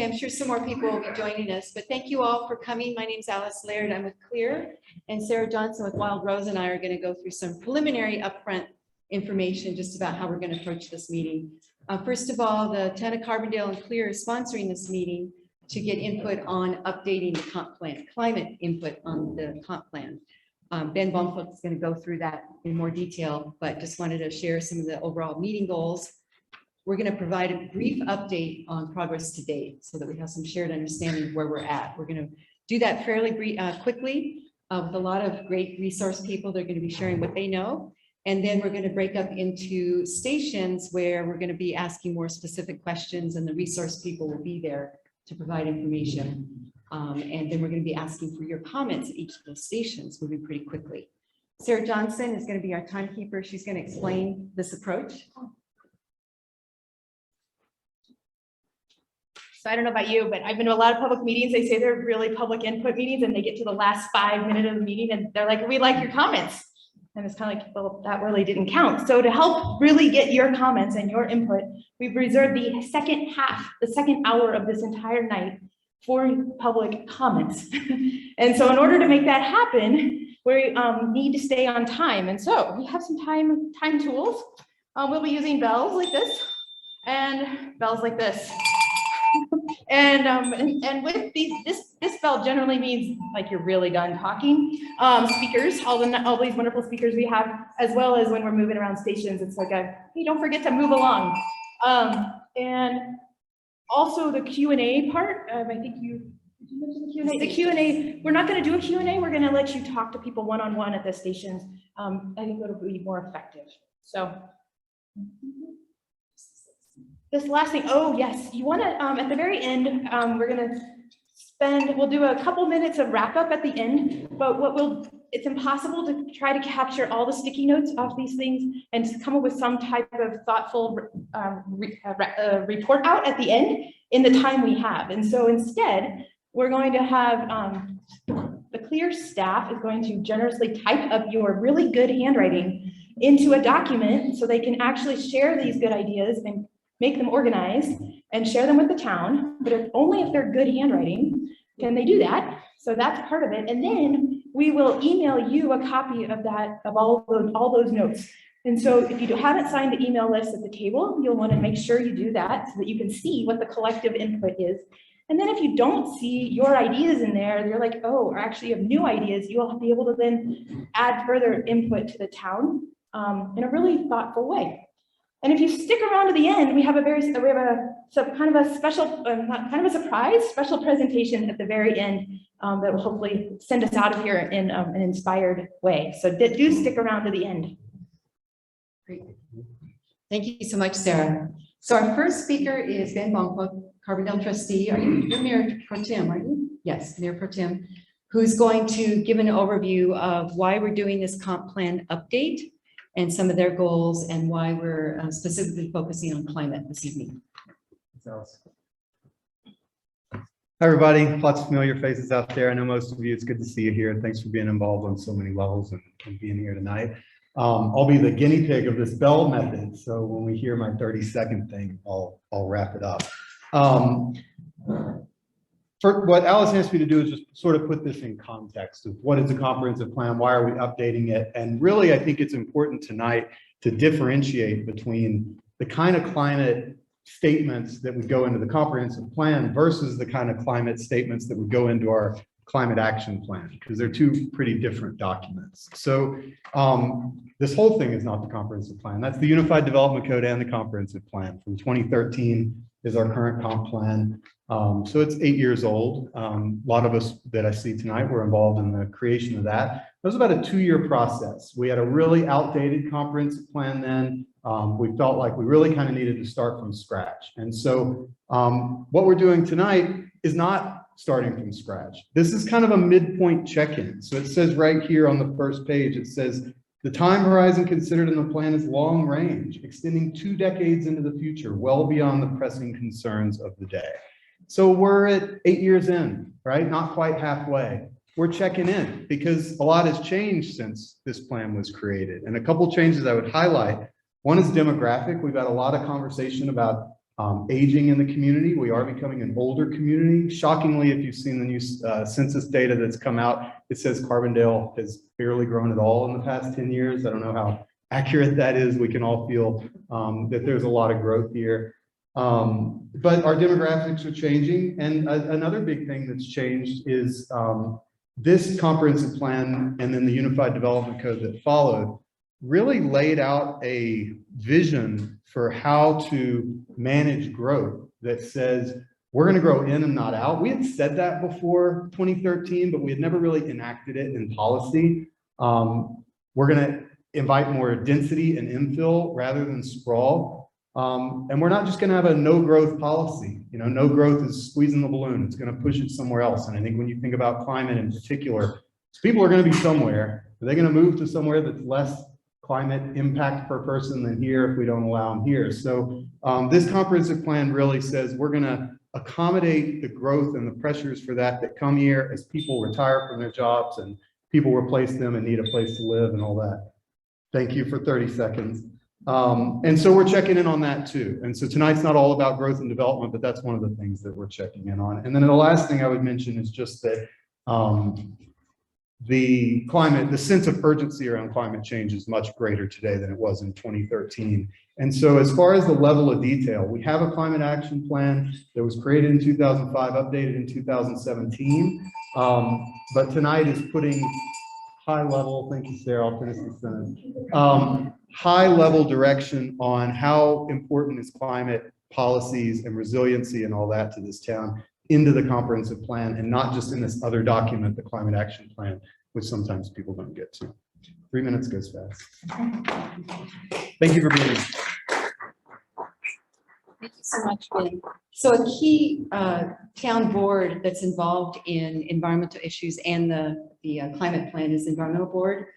I'm sure some more people will be joining us, but thank you all for coming. My name is Alice Laird. I'm with CLEER, and Sarah Johnson with Wild Rose and I are going to go through some preliminary upfront information just about how we're going to approach this meeting. First of all, the Town of Carbondale and CLEER is sponsoring this meeting to get input on updating the comp plan, climate input on the comp plan. Ben Baumfuch is going to go through that in more detail, but just wanted to share some of the overall meeting goals. We're going to provide a brief update on progress to date so that we have some shared understanding of where we're at. We're going to do that fairly quickly with a lot of great resource people. They're going to be sharing what they know. And then we're going to break up into stations where we're going to be asking more specific questions, and the resource people will be there to provide information. And then we're going to be asking for your comments at each of those stations moving pretty quickly. Sarah Johnson is going to be our timekeeper. She's going to explain this approach. So I don't know about you, but I've been to a lot of public meetings. They say they're really public input meetings, and they get to the last 5 minutes of the meeting and they're like, we like your comments. And it's kind of like, well, that really didn't count. So to help really get your comments and your input, we've reserved the second half, the second hour of this entire night for public comments. And so in order to make that happen, we need to stay on time. And so we have some time tools. We'll be using bells like this and bells like this. And with these, this bell generally means like you're really done talking. Speakers, all these wonderful speakers we have, as well as when we're moving around stations, it's like a, hey, don't forget to move along. And also the Q&A part. I think did you mention the Q&A? The Q&A, we're not going to do a Q&A. We're going to let you talk to people one-on-one at the stations. I think it'll be more effective. So. This last thing, oh yes, you want to, at the very end, we'll do a couple minutes of wrap up at the end, but it's impossible to try to capture all the sticky notes off these things and to come up with some type of thoughtful report out at the end in the time we have. And so instead, we're going to have, the CLEER staff is going to generously type up your really good handwriting into a document so they can actually share these good ideas and make them organized and share them with the town, but only if they're good handwriting can they do that. So that's part of it. And then we will email you a copy of that, of all those notes. And so if you haven't signed the email list at the table, you'll want to make sure you do that so that you can see what the collective input is. And then if you don't see your ideas in there, you're like, oh, or actually you have new ideas, you'll be able to then add further input to the town in a really thoughtful way. And if you stick around to the end, we have kind of a special, kind of a surprise special presentation at the very end that will hopefully send us out of here in an inspired way. So do stick around to the end. Great. Thank you so much, Sarah. So our first speaker is Ben Baumfuch, Carbondale trustee. You're Mayor Pro Tem, aren't you? Yes, Mayor Pro Tem, who's going to give an overview of why we're doing this comp plan update and some of their goals and why we're specifically focusing on climate this evening. Hi, everybody. Lots of familiar faces out there. I know most of you. It's good to see you here, and thanks for being involved on so many levels and being here tonight. I'll be the guinea pig of this bell method, so when we hear my 30-second thing, I'll wrap it up. For what Alice asked me to do is just sort of put this in context of what is a comprehensive plan, why are we updating it, and really I think it's important tonight to differentiate between the kind of climate statements that would go into the comprehensive plan versus the kind of climate statements that would go into our climate action plan, because they're two pretty different documents. So this whole thing is not the comprehensive plan. That's the Unified Development Code and the comprehensive plan from 2013 is our current comp plan. So it's 8 years old. A lot of us that I see tonight were involved in the creation of that. It was about a 2-year process. We had a really outdated comprehensive plan then. We felt like we really kind of needed to start from scratch. And so what we're doing tonight is not starting from scratch. This is kind of a midpoint check-in. So it says right here on the first page, it says, the time horizon considered in the plan is long range, extending 2 decades into the future, well beyond the pressing concerns of the day. So we're at 8 years in, right? Not quite halfway. We're checking in because a lot has changed since this plan was created. And a couple changes I would highlight. One is demographic. We've had a lot of conversation about aging in the community. We are becoming an older community. Shockingly, if you've seen the new census data that's come out, it says Carbondale has barely grown at all in the past 10 years. I don't know how accurate that is. We can all feel that there's a lot of growth here. But our demographics are changing. And another big thing that's changed is this comprehensive plan and then the Unified Development Code that followed really laid out a vision for how to manage growth that says we're going to grow in and not out. We had said that before 2013, but we had never really enacted it in policy. We're going to invite more density and infill rather than sprawl. And we're not just going to have a no growth policy. You know, no growth is squeezing the balloon. It's going to push it somewhere else. And I think when you think about climate in particular, people are going to be somewhere. Are they going to move to somewhere that's less climate impact per person than here if we don't allow them here? So this comprehensive plan really says we're going to accommodate the growth and the pressures for that come here as people retire from their jobs and people replace them and need a place to live and all that. Thank you for 30 seconds. And so we're checking in on that too. And so tonight's not all about growth and development, but that's one of the things that we're checking in on. And then the last thing I would mention is just that the sense of urgency around climate change is much greater today than it was in 2013. And so as far as the level of detail, we have a climate action plan that was created in 2005, updated in 2017. But tonight is putting high level, thank you, Sarah, I'll finish this sentence. High level direction on how important is climate policies and resiliency and all that to this town into the comprehensive plan and not just in this other document, the climate action plan, which sometimes people don't get to. 3 minutes goes fast. Thank you for being here. Thank you so much, Ben. So a key town board that's involved in environmental issues and the climate plan is the environmental board.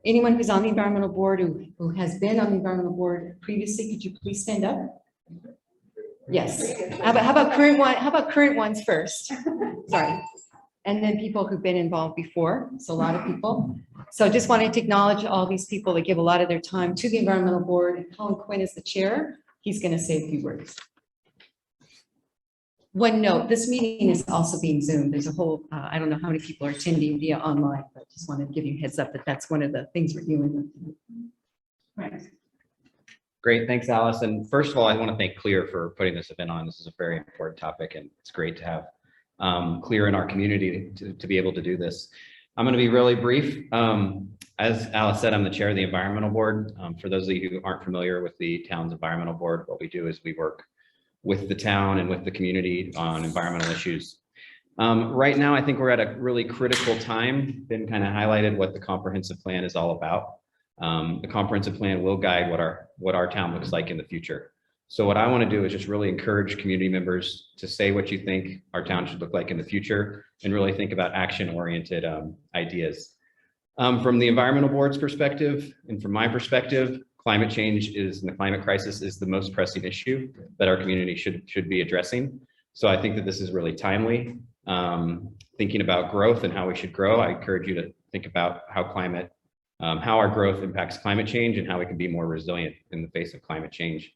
Anyone who's on the environmental board who has been on the environmental board previously, could you please stand up? Yes. How about current one? How about current ones first? Sorry. And then people who've been involved before. So a lot of people. So just wanted to acknowledge all these people that give a lot of their time to the environmental board. And Colin Quinn is the chair. He's going to say a few words. One note, this meeting is also being Zoomed. There's a whole, I don't know how many people are attending via online, but just wanted to give you a heads up that that's one of the things we're dealing with. Right. Great, thanks, Alice. And first of all, I want to thank CLEER for putting this event on. This is a very important topic, and it's great to have CLEER in our community to be able to do this. I'm going to be really brief. As Alice said, I'm the chair of the environmental board. For those of you who aren't familiar with the town's environmental board, what we do is we work with the town and with the community on environmental issues. Right now, I think we're at a really critical time. Ben kind of highlighted what the comprehensive plan is all about. The comprehensive plan will guide what our town looks like in the future. So what I want to do is just really encourage community members to say what you think our town should look like in the future and really think about action-oriented ideas. From the environmental board's perspective and from my perspective, climate change and the climate crisis is the most pressing issue that our community should be addressing. So I think that this is really timely. Thinking about growth and how we should grow, I encourage you to think about how our growth impacts climate change and how we can be more resilient in the face of climate change.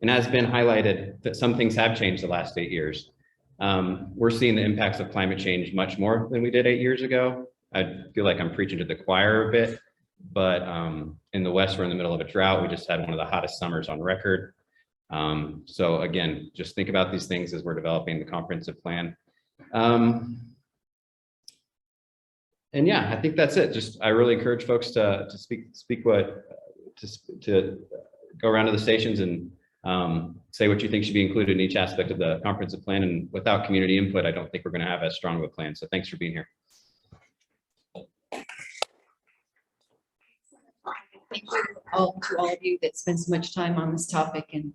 And as been highlighted, that some things have changed the last 8 years. We're seeing the impacts of climate change much more than we did 8 years ago. I feel like I'm preaching to the choir a bit, but in the West, we're in the middle of a drought. We just had one of the hottest summers on record. So again, just think about these things as we're developing the comprehensive plan. And yeah, I think that's it. I really encourage folks to go around to the stations and say what you think should be included in each aspect of the comprehensive plan. And without community input, I don't think we're going to have as strong of a plan. So thanks for being here. Thank you to all of you that spend so much time on this topic and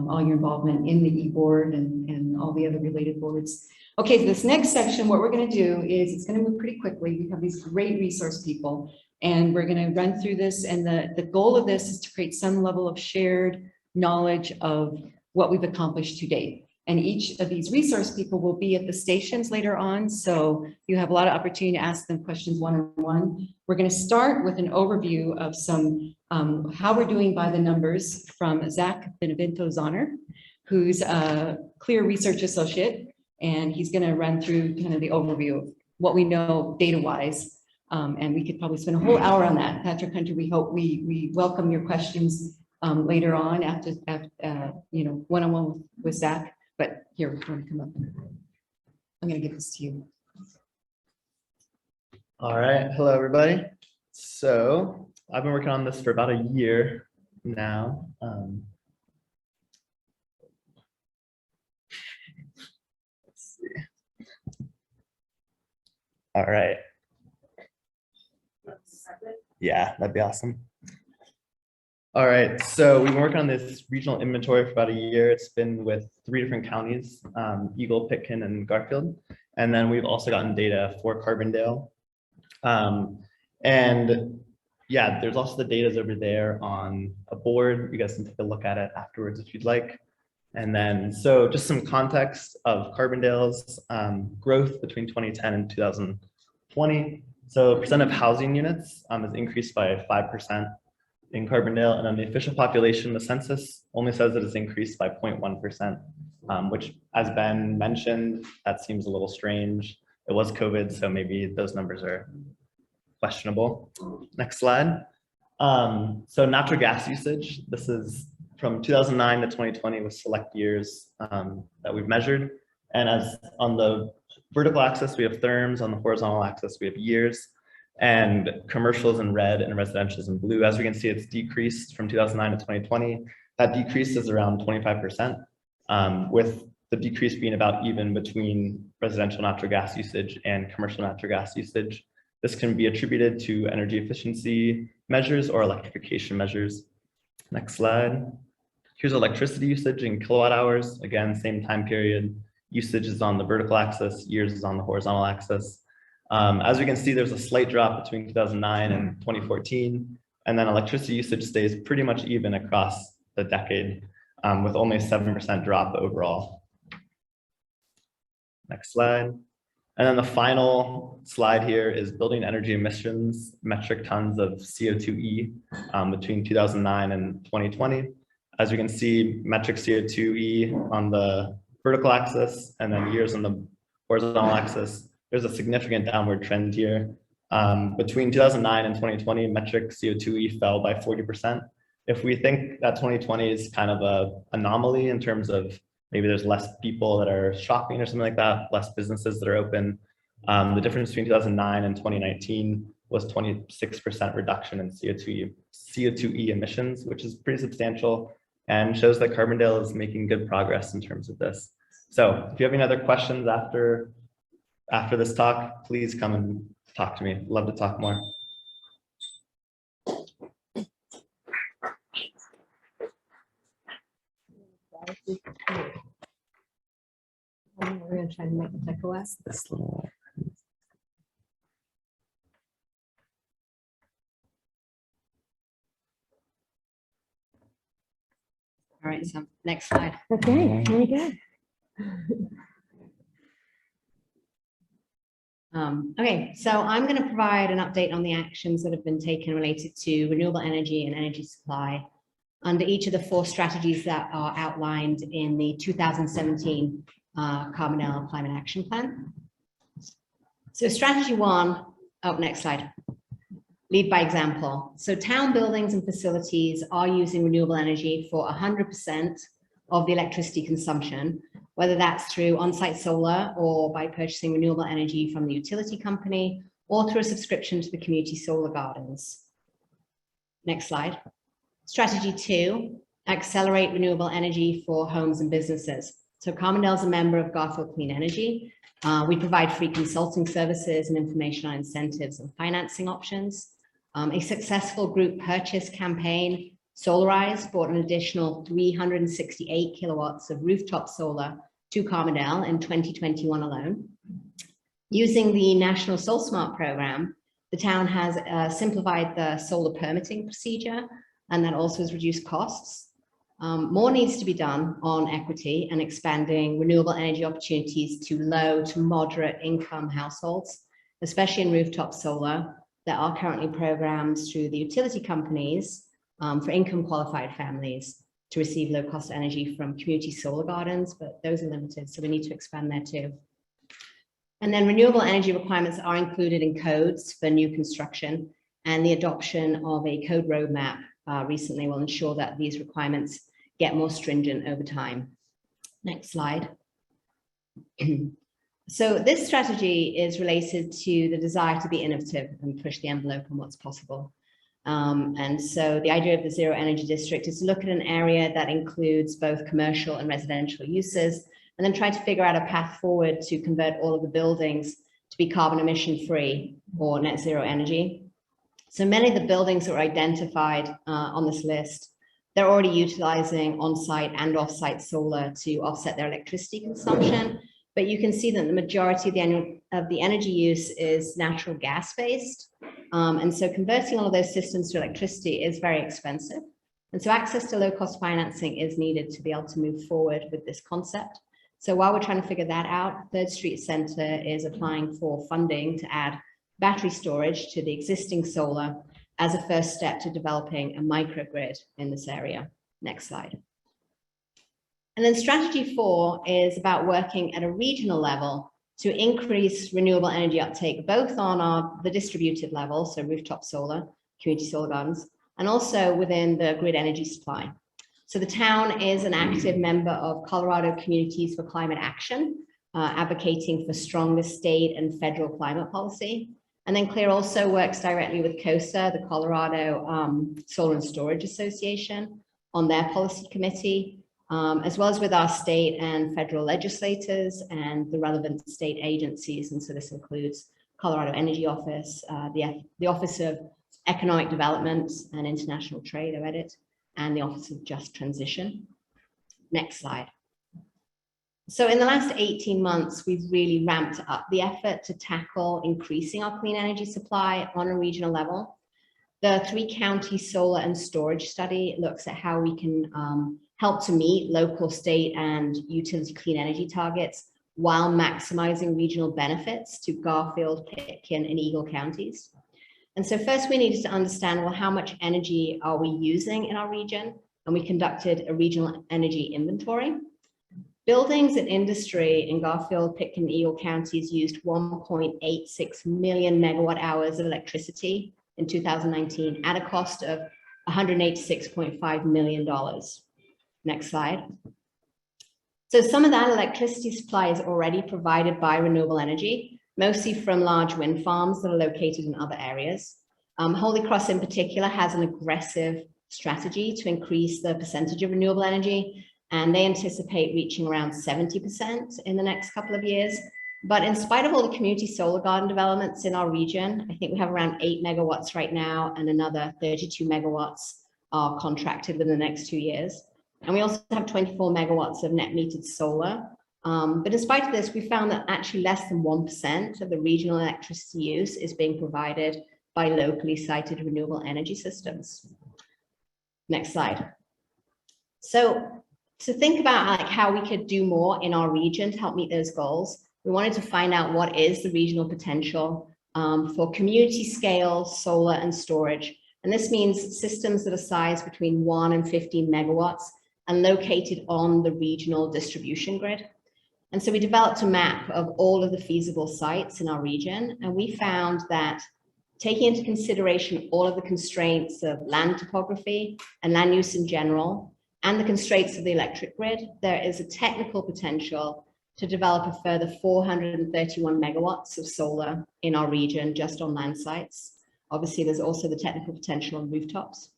all your involvement in the e-board and all the other related boards. Okay, so this next section, what we're going to do is it's going to move pretty quickly. We have these great resource people, and we're going to run through this. And the goal of this is to create some level of shared knowledge of what we've accomplished to date. And each of these resource people will be at the stations later on. So you have a lot of opportunity to ask them questions one-on-one. We're going to start with an overview of some how we're doing by the numbers from Zach Benevento-Zahner, who's a CLEER research associate, and he's going to run through kind of the overview of what we know data-wise. And we could probably spend a whole hour on that. Patrick Hunter, we hope we welcome your questions later on after one-on-one with Zach. But here, we're going to come up. I'm going to give this to you. All right, hello everybody. So I've been working on this for about a year now. Let's see. All right. Yeah, that'd be awesome. All right, so we've been working on this regional inventory for about a year. It's been with 3 different counties, Eagle, Pitkin, and Garfield. And then we've also gotten data for Carbondale. And yeah, there's also the data over there on a board. You guys can take a look at it afterwards if you'd like. And then, so just some context of Carbondale's growth between 2010 and 2020. So percent of housing units has increased by 5% in Carbondale, and then the official population, the census only says that it's increased by 0.1%, which, as Ben mentioned, that seems a little strange. It was COVID, so maybe those numbers are questionable. Next slide. So natural gas usage, this is from 2009 to 2020 with select years that we've measured. And as on the vertical axis, we have therms, on the horizontal axis, we have years, and commercials in red and residentials in blue. As we can see, it's decreased from 2009 to 2020. That decrease is around 25%, with the decrease being about even between residential natural gas usage and commercial natural gas usage. This can be attributed to energy efficiency measures or electrification measures. Next slide. Here's electricity usage in kilowatt hours. Again, same time period. Usage is on the vertical axis, years is on the horizontal axis. As we can see, there's a slight drop between 2009 and 2014, and then electricity usage stays pretty much even across the decade, with only a 7% drop overall. Next slide. And then the final slide here is building energy emissions, metric tons of CO2e between 2009 and 2020. As we can see, metric CO2e on the vertical axis and then years on the horizontal axis. There's a significant downward trend here. Between 2009 and 2020, metric CO2e fell by 40%. If we think that 2020 is kind of an anomaly in terms of maybe there's less people that are shopping or something like that, less businesses that are open, the difference between 2009 and 2019 was 26% reduction in CO2e emissions, which is pretty substantial and shows that Carbondale is making good progress in terms of this. So if you have any other questions after this talk, please come and talk to me. Love to talk more. We're going to try to make it take a while. This little. All right, so next slide. Okay, there you go. Okay, so I'm going to provide an update on the actions that have been taken related to renewable energy and energy supply under each of the 4 strategies that are outlined in the 2017 Carbondale Climate Action Plan. So strategy 1, next slide, lead by example. So town buildings and facilities are using renewable energy for 100% of the electricity consumption, whether that's through on-site solar or by purchasing renewable energy from the utility company or through a subscription to the community solar gardens. Next slide. Strategy 2, accelerate renewable energy for homes and businesses. So Carbondale is a member of Garfield Clean Energy. We provide free consulting services and information on incentives and financing options. A successful group purchase campaign, Solarize, bought an additional 368 kilowatts of rooftop solar to Carbondale in 2021 alone. Using the National Sol Smart program, the town has simplified the solar permitting procedure, and that also has reduced costs. More needs to be done on equity and expanding renewable energy opportunities to low to moderate income households, especially in rooftop solar. There are currently programs through the utility companies for income qualified families to receive low-cost energy from community solar gardens, but those are limited, so we need to expand there too. And then renewable energy requirements are included in codes for new construction, and the adoption of a code roadmap recently will ensure that these requirements get more stringent over time. Next slide. So this strategy is related to the desire to be innovative and push the envelope on what's possible. And so the idea of the zero energy district is to look at an area that includes both commercial and residential uses, and then try to figure out a path forward to convert all of the buildings to be carbon emission free or net zero energy. So many of the buildings that were identified on this list, they're already utilizing on-site and off-site solar to offset their electricity consumption. But you can see that the majority of the energy use is natural gas based. And so converting all of those systems to electricity is very expensive. And so access to low cost financing is needed to be able to move forward with this concept. So while we're trying to figure that out, Third Street Center is applying for funding to add battery storage to the existing solar as a first step to developing a microgrid in this area. Next slide. And then strategy 4 is about working at a regional level to increase renewable energy uptake, both on the distributed level, so rooftop solar, community solar gardens, and also within the grid energy supply. So the town is an active member of Colorado Communities for Climate Action, advocating for stronger state and federal climate policy. And then CLEER also works directly with COSA, the Colorado Solar and Storage Association, on their policy committee, as well as with our state and federal legislators and the relevant state agencies. And so this includes Colorado Energy Office, the Office of Economic Development and International Trade, OEDIT, and the Office of Just Transition. Next slide. So in the last 18 months, we've really ramped up the effort to tackle increasing our clean energy supply on a regional level. The 3-county solar and storage study looks at how we can help to meet local, state, and utility clean energy targets while maximizing regional benefits to Garfield, Pitkin, and Eagle counties. And so first we needed to understand, well, how much energy are we using in our region? And we conducted a regional energy inventory. Buildings and industry in Garfield, Pitkin, and Eagle counties used 1.86 million megawatt hours of electricity in 2019 at a cost of $186.5 million. Next slide. So some of that electricity supply is already provided by renewable energy, mostly from large wind farms that are located in other areas. Holy Cross in particular has an aggressive strategy to increase the percentage of renewable energy, and they anticipate reaching around 70% in the next couple of years. But in spite of all the community solar garden developments in our region, I think we have around 8 megawatts right now, and another 32 megawatts are contracted within the next 2 years. And we also have 24 megawatts of net metered solar. But in spite of this, we found that actually less than 1% of the regional electricity use is being provided by locally sited renewable energy systems. Next slide. So to think about like how we could do more in our region to help meet those goals, we wanted to find out what is the regional potential for community scale solar and storage. And this means systems that are sized between 1 and 15 megawatts and located on the regional distribution grid. And so we developed a map of all of the feasible sites in our region, and we found that taking into consideration all of the constraints of land topography and land use in general, and the constraints of the electric grid, there is a technical potential to develop a further 431 megawatts of solar in our region just on land sites. Obviously, there's also the technical potential on rooftops.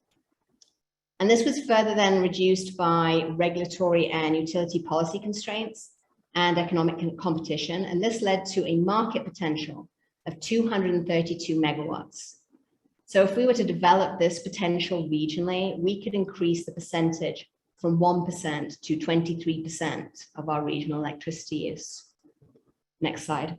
And this was further then reduced by regulatory and utility policy constraints and economic competition. And this led to a market potential of 232 megawatts. So if we were to develop this potential regionally, we could increase the percentage from 1% to 23% of our regional electricity use. Next slide.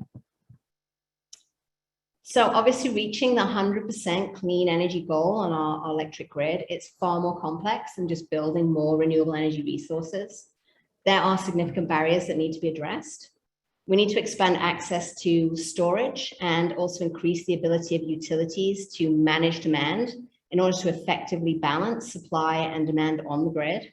So obviously reaching the 100% clean energy goal on our electric grid, it's far more complex than just building more renewable energy resources. There are significant barriers that need to be addressed. We need to expand access to storage and also increase the ability of utilities to manage demand in order to effectively balance supply and demand on the grid.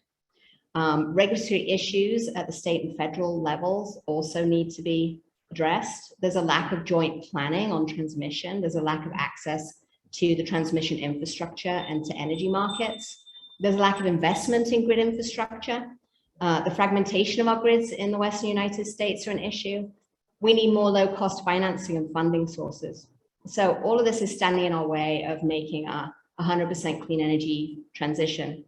Regulatory issues at the state and federal levels also need to be addressed. There's a lack of joint planning on transmission. There's a lack of access to the transmission infrastructure and to energy markets. There's a lack of investment in grid infrastructure. The fragmentation of our grids in the Western United States are an issue. We need more low-cost financing and funding sources. So all of this is standing in our way of making a 100% clean energy transition.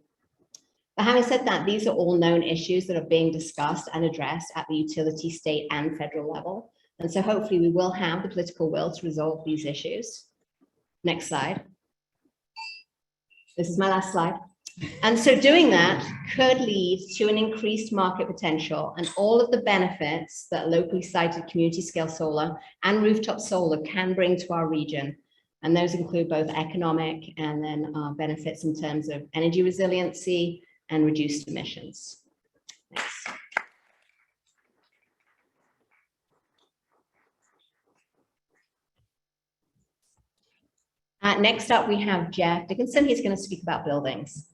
But having said that, these are all known issues that are being discussed and addressed at the utility, state, and federal level. And so hopefully we will have the political will to resolve these issues. Next slide. This is my last slide. And so doing that could lead to an increased market potential and all of the benefits that locally sited community scale solar and rooftop solar can bring to our region. And those include both economic and then benefits in terms of energy resiliency and reduced emissions. Next. Next up, we have Jeff Dickinson. He's going to speak about buildings.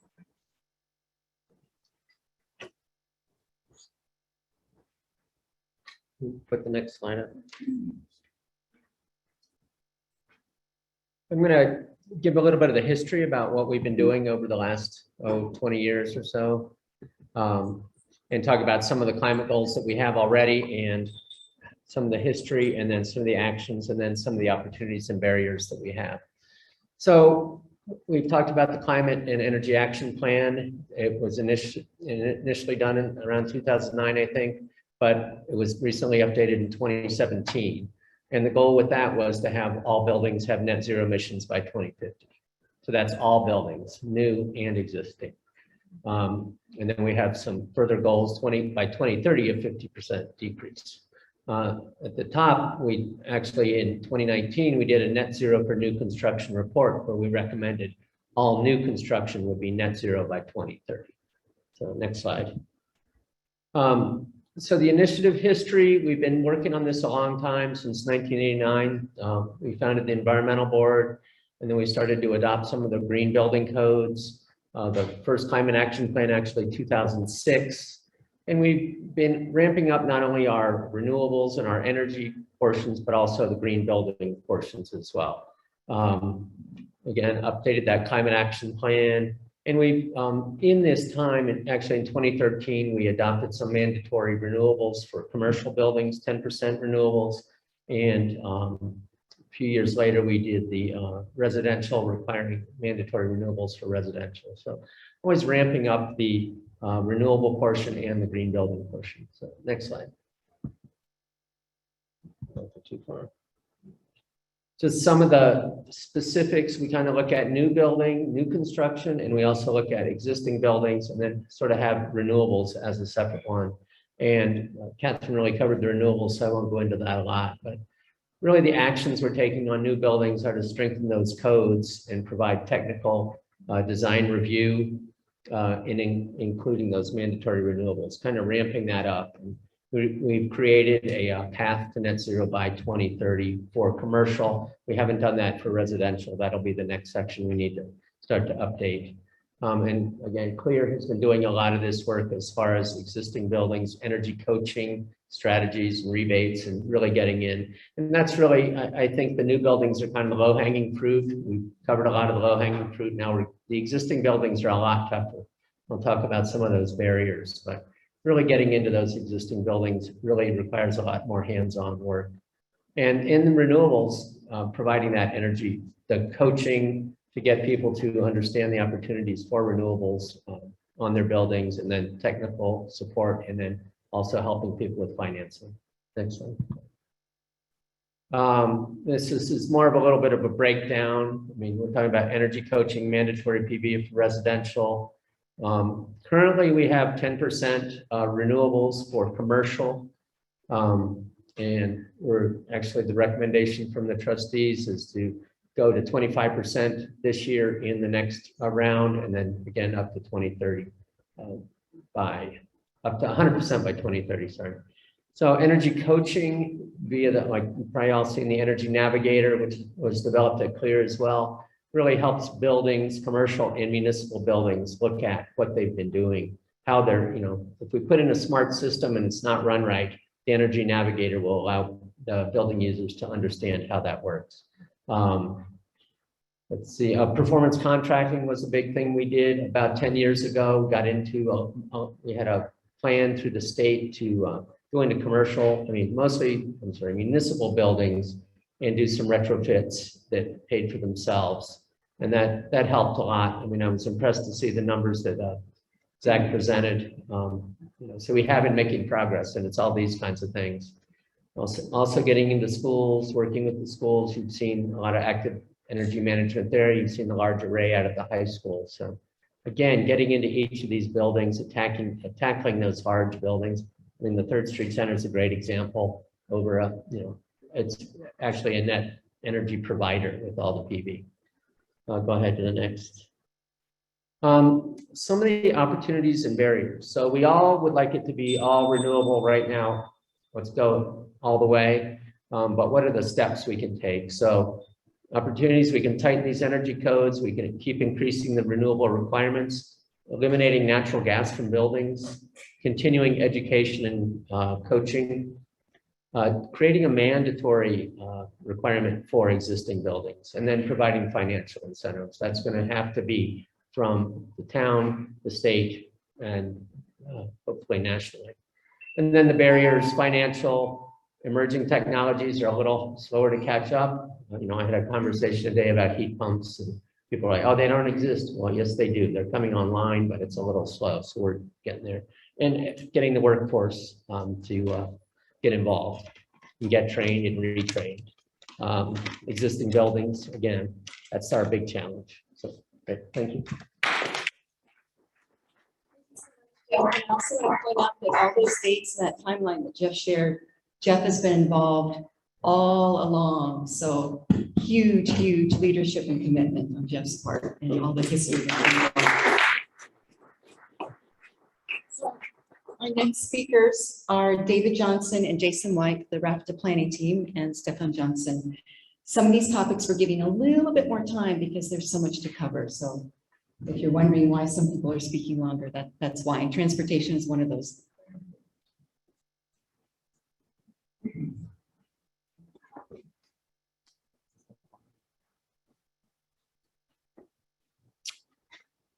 Put the next slide up. I'm going to give a little bit of the history about what we've been doing over the last 20 years or so, and talk about some of the climate goals that we have already and some of the history, and then some of the actions, and then some of the opportunities and barriers that we have. So we've talked about the Climate and Energy Action Plan. It was initially done in around 2009, I think, but it was recently updated in 2017. And the goal with that was to have all buildings have net zero emissions by 2050. So that's all buildings, new and existing. And then we have some further goals, by 2030, a 50% decrease. At the top, we actually in 2019, we did a net zero for new construction report where we recommended all new construction would be net zero by 2030. So next slide. So the initiative history, we've been working on this a long time, since 1989. We founded the Environmental Board, and then we started to adopt some of the green building codes. The first climate action plan, actually 2006. And we've been ramping up not only our renewables and our energy portions, but also the green building portions as well. Again, updated that climate action plan. And we, in this time, and actually in 2013, we adopted some mandatory renewables for commercial buildings, 10% renewables. And a few years later, we did the residential requiring mandatory renewables for residential. So always ramping up the renewable portion and the green building portion. So next slide. Too far. Just some of the specifics, we kind of look at new building, new construction, and we also look at existing buildings, and then sort of have renewables as a separate one. And Catherine really covered the renewables, so I won't go into that a lot, but really the actions we're taking on new buildings are to strengthen those codes and provide technical design review, including those mandatory renewables, kind of ramping that up. And we've created a path to net zero by 2030 for commercial. We haven't done that for residential. That'll be the next section we need to start to update. And again, CLEER has been doing a lot of this work as far as existing buildings, energy coaching, strategies, and rebates, and really getting in. And that's really, I think the new buildings are kind of the low-hanging fruit. We've covered a lot of the low-hanging fruit. Now the existing buildings are a lot tougher. We'll talk about some of those barriers, but really getting into those existing buildings really requires a lot more hands-on work. And in the renewables, providing that energy, the coaching to get people to understand the opportunities for renewables on their buildings, and then technical support, and then also helping people with financing. Next one. This is more of a little bit of a breakdown. I mean, we're talking about energy coaching, mandatory PV for residential. Currently, we have 10% renewables for commercial. And we're actually, the recommendation from the trustees is to go to 25% this year in the next round, and then again up to 2030 up to 100% by 2030, sorry. So energy coaching via the, like you've probably all seen the Energy Navigator, which was developed at CLEER as well, really helps buildings, commercial and municipal buildings, look at what they've been doing how they're, if we put in a smart system and it's not run right, the Energy Navigator will allow the building users to understand how that works. Let's see, performance contracting was a big thing we did about 10 years ago. Got into, we had a plan through the state to go into commercial, municipal buildings and do some retrofits that paid for themselves. And that helped a lot. I mean, I was impressed to see the numbers that Zach presented. So we have been making progress, and it's all these kinds of things. Also getting into schools, working with the schools. You've seen a lot of active energy management there. You've seen the large array out at the high school. So again, getting into each of these buildings, tackling those large buildings. I mean, the 3rd Street Center is a great example over it's actually a net energy provider with all the PV. Go ahead to the next. Some of the opportunities and barriers. So we all would like it to be all renewable right now. Let's go all the way. But what are the steps we can take? So opportunities, we can tighten these energy codes. We can keep increasing the renewable requirements, eliminating natural gas from buildings, continuing education and coaching, creating a mandatory requirement for existing buildings, and then providing financial incentives. That's going to have to be from the town, the state, and hopefully nationally. And then the barriers, financial, emerging technologies are a little slower to catch up. I had a conversation today about heat pumps, and people are like, oh, they don't exist. Well, yes, they do. They're coming online, but it's a little slow. So we're getting there. And getting the workforce to get involved and get trained and retrained. Existing buildings, again, that's our big challenge. So, okay, thank you. Yeah, and also I point out that all those dates, that timeline that Jeff shared, Jeff has been involved all along. So huge leadership and commitment on Jeff's part and all the history. So our next speakers are David Johnson and Jason White, the RAFTA planning team, and Stefan Johnson. Some of these topics we're giving a little bit more time because there's so much to cover. So if you're wondering why some people are speaking longer, that's why. And transportation is one of those.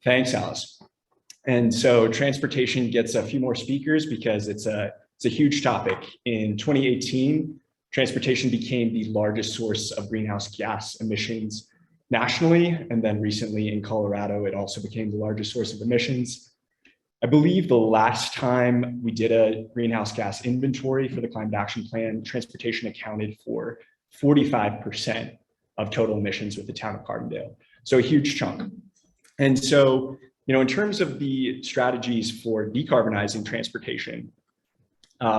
Thanks, Alice. And so transportation gets a few more speakers because it's a huge topic. In 2018, transportation became the largest source of greenhouse gas emissions nationally. And then recently in Colorado, it also became the largest source of emissions. I believe the last time we did a greenhouse gas inventory for the Climate Action Plan, transportation accounted for 45% of total emissions with the town of Carbondale. So a huge chunk. And so, in terms of the strategies for decarbonizing transportation,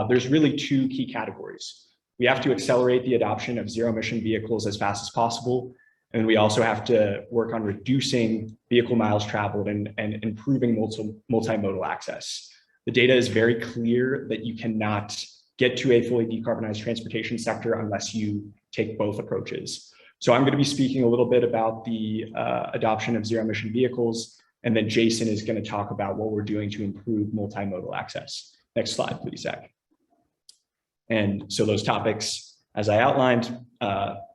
there's really 2 key categories. We have to accelerate the adoption of zero emission vehicles as fast as possible. And we also have to work on reducing vehicle miles traveled and improving multimodal access. The data is very clear that you cannot get to a fully decarbonized transportation sector unless you take both approaches. So I'm going to be speaking a little bit about the adoption of zero emission vehicles, and then Jason is going to talk about what we're doing to improve multimodal access. Next slide, please, Zach. And so those topics, as I outlined,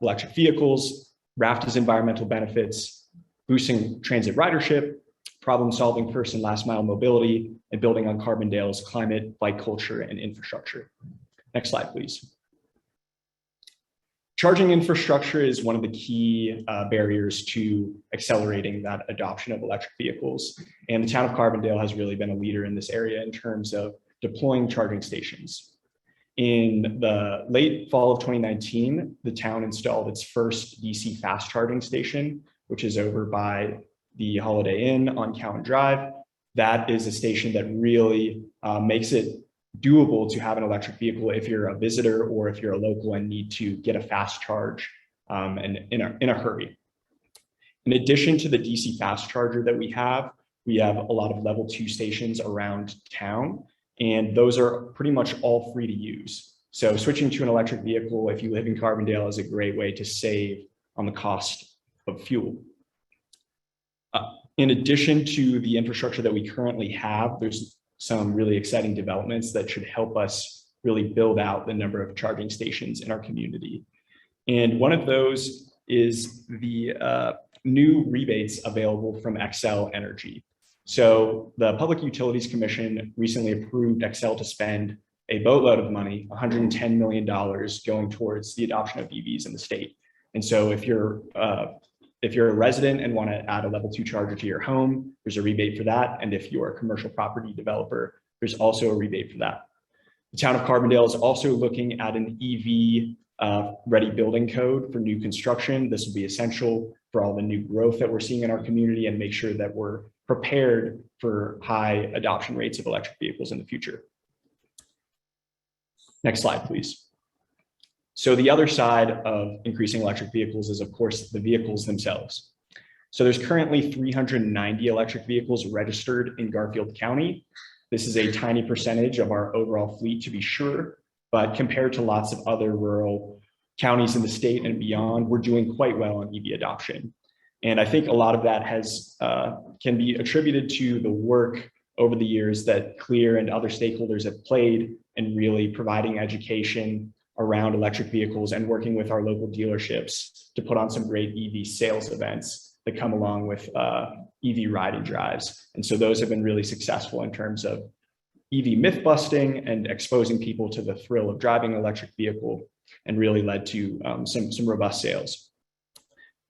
electric vehicles, RAFTA's environmental benefits, boosting transit ridership, problem solving first and last mile mobility, and building on Carbondale's climate, bike culture, and infrastructure. Next slide, please. Charging infrastructure is one of the key barriers to accelerating that adoption of electric vehicles. And the town of Carbondale has really been a leader in this area in terms of deploying charging stations. In the late fall of 2019, the town installed its first DC fast charging station, which is over by the Holiday Inn on Cowan Drive. That is a station that really makes it doable to have an electric vehicle if you're a visitor or if you're a local and need to get a fast charge and in a hurry. In addition to the DC fast charger that we have a lot of level 2 stations around town, and those are pretty much all free to use. So switching to an electric vehicle, if you live in Carbondale, is a great way to save on the cost of fuel. In addition to the infrastructure that we currently have, there's some really exciting developments that should help us really build out the number of charging stations in our community. And one of those is the new rebates available from Xcel Energy. So the Public Utilities Commission recently approved Xcel to spend a boatload of money, $110 million, going towards the adoption of EVs in the state. And so if you're a resident and want to add a level 2 charger to your home, there's a rebate for that. And if you're a commercial property developer, there's also a rebate for that. The Town of Carbondale is also looking at an EV ready building code for new construction. This will be essential for all the new growth that we're seeing in our community and make sure that we're prepared for high adoption rates of electric vehicles in the future. Next slide, please. So the other side of increasing electric vehicles is, of course, the vehicles themselves. So there's currently 390 electric vehicles registered in Garfield County. This is a tiny percentage of our overall fleet, to be sure, but compared to lots of other rural counties in the state and beyond, we're doing quite well on EV adoption. And I think a lot of that can be attributed to the work over the years that CLEER and other stakeholders have played in really providing education around electric vehicles and working with our local dealerships to put on some great EV sales events that come along with EV riding drives. And so those have been really successful in terms of EV myth busting and exposing people to the thrill of driving an electric vehicle, and really led to some robust sales.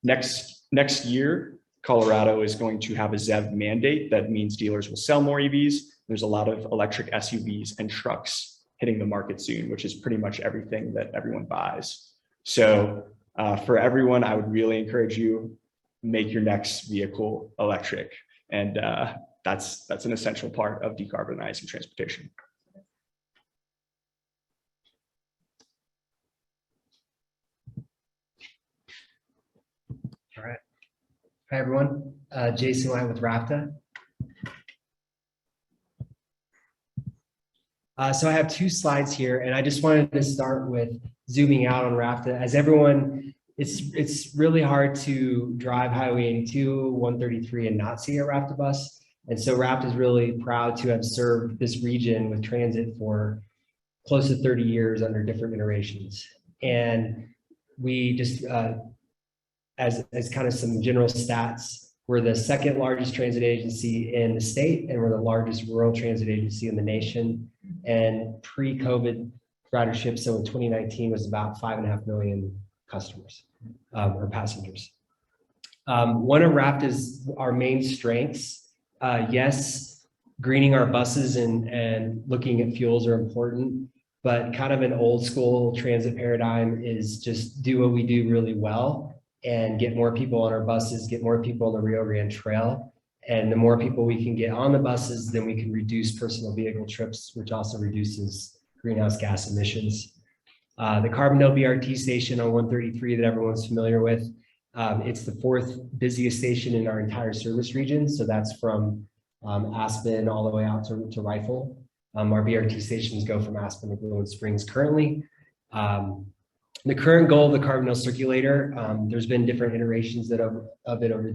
Next year, Colorado is going to have a ZEV mandate. That means dealers will sell more EVs. There's a lot of electric SUVs and trucks hitting the market soon, which is pretty much everything that everyone buys. So for everyone, I would really encourage you, make your next vehicle electric. And that's an essential part of decarbonizing transportation. All right. Hi, everyone. Jason White with RAPTA. So I have 2 slides here, and I just wanted to start with zooming out on RAPTA. As everyone, it's really hard to drive Highway 82, 133, and not see a RAPTA bus. And so RAPTA is really proud to have served this region with transit for close to 30 years under different iterations. And we just, as kind of some general stats, we're the 2nd largest transit agency in the state, and we're the largest rural transit agency in the nation. And pre-COVID ridership, so in 2019, was about 5.5 million customers or passengers. One of RAPTA's our main strengths. Yes, greening our buses and looking at fuels are important, but kind of an old school transit paradigm is just do what we do really well and get more people on our buses, get more people on the Rio Grande Trail. And the more people we can get on the buses, then we can reduce personal vehicle trips, which also reduces greenhouse gas emissions. The Carbondale BRT station on 133 that everyone's familiar with, it's the 4th busiest station in our entire service region. So that's from Aspen all the way out to Rifle. Our BRT stations go from Aspen to Glenwood Springs currently. The current goal of the Carbondale Circulator, there's been different iterations of it over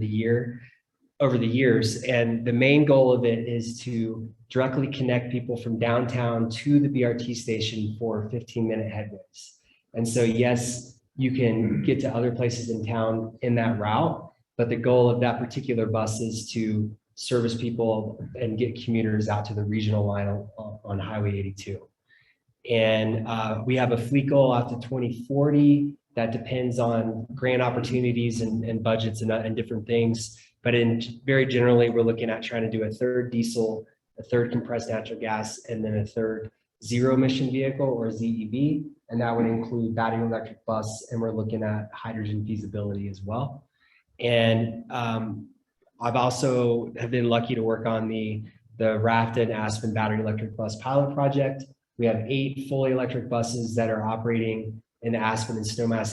the years, and the main goal of it is to directly connect people from downtown to the BRT station for 15-minute headways. And so, yes, you can get to other places in town in that route, but the goal of that particular bus is to service people and get commuters out to the regional line on Highway 82. And we have a fleet goal out to 2040 that depends on grant opportunities and budgets and different things. But very generally, we're looking at trying to do a 3rd diesel, a 3rd compressed natural gas, and then a 3rd zero emission vehicle or ZEV. And that would include battery electric bus. And we're looking at hydrogen feasibility as well. And I've also have been lucky to work on the RAFTA and Aspen battery electric bus pilot project. We have 8 fully electric buses that are operating in the Aspen and Snowmass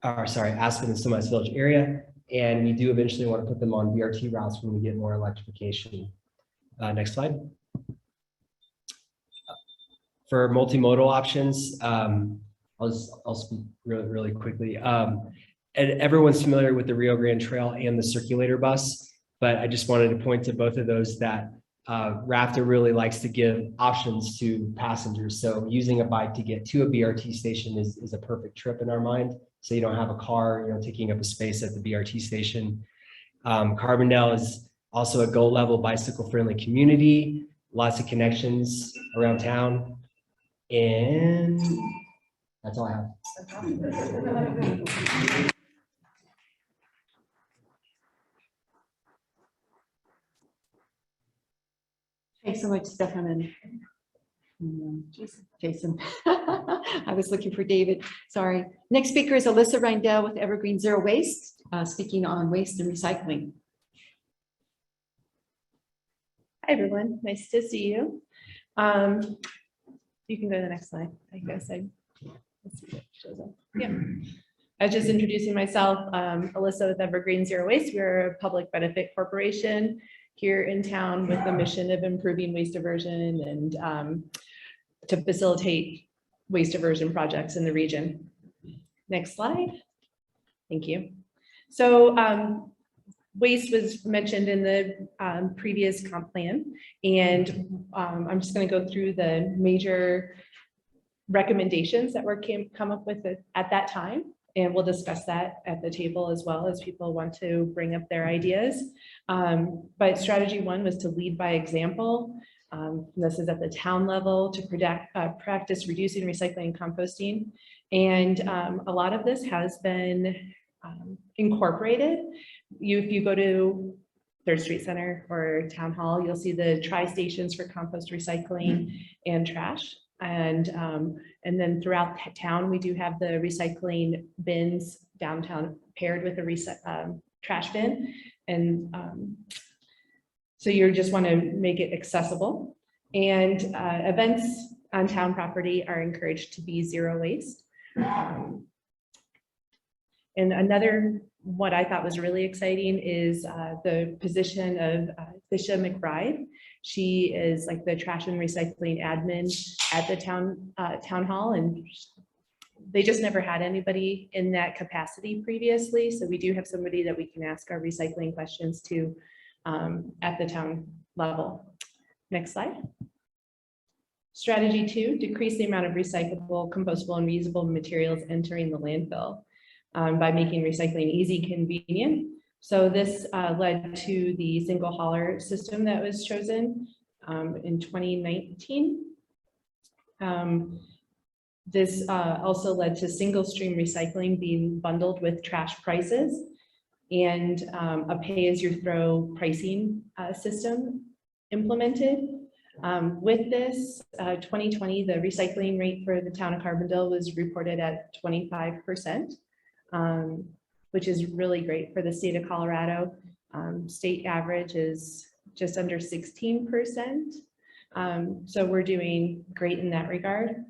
Aspen and Snowmass Village area. And we do eventually want to put them on BRT routes when we get more electrification. Next slide. For multimodal options, I'll speak really quickly. And everyone's familiar with the Rio Grande Trail and the circulator bus, but I just wanted to point to both of those that Raptor really likes to give options to passengers. So using a bike to get to a BRT station is a perfect trip in our mind. So you don't have a car, taking up a space at the BRT station. Carbondale is also a GO level bicycle friendly community, lots of connections around town. And that's all I have. Thanks so much, Stefan and Jason. I was looking for David, sorry. Next speaker is Alyssa Rindell with Evergreen Zero Waste, speaking on waste and recycling. Hi, everyone. Nice to see you. You can go to the next slide. I guess let's see what shows up. Yeah. I was just introducing myself, Alyssa with Evergreen Zero Waste. We're a public benefit corporation here in town with the mission of improving waste diversion and to facilitate waste diversion projects in the region. Next slide. Thank you. So waste was mentioned in the previous comp plan, and I'm just going to go through the major recommendations that were come up with at that time, and we'll discuss that at the table as well as people want to bring up their ideas. But strategy one was to lead by example. This is at the town level to practice reducing, recycling, and composting, and a lot of this has been incorporated. If you go to Third Street Center or Town Hall, you'll see the tri-stations for compost, recycling, and trash. And then throughout town, we do have the recycling bins downtown paired with a trash bin. And so you just want to make it accessible. And events on town property are encouraged to be zero waste. And another, what I thought was really exciting is the position of Fisha McBride. She is like the trash and recycling admin at the town hall, and they just never had anybody in that capacity previously. So we do have somebody that we can ask our recycling questions to at the town level. Next slide. Strategy two, decrease the amount of recyclable, compostable, and reusable materials entering the landfill by making recycling easy, convenient. So this led to the single hauler system that was chosen in 2019. This also led to single stream recycling being bundled with trash prices and a pay-as-you-throw pricing system implemented. With this, 2020, the recycling rate for the town of Carbondale was reported at 25%. Which is really great for the state of Colorado. State average is just under 16%. So we're doing great in that regard.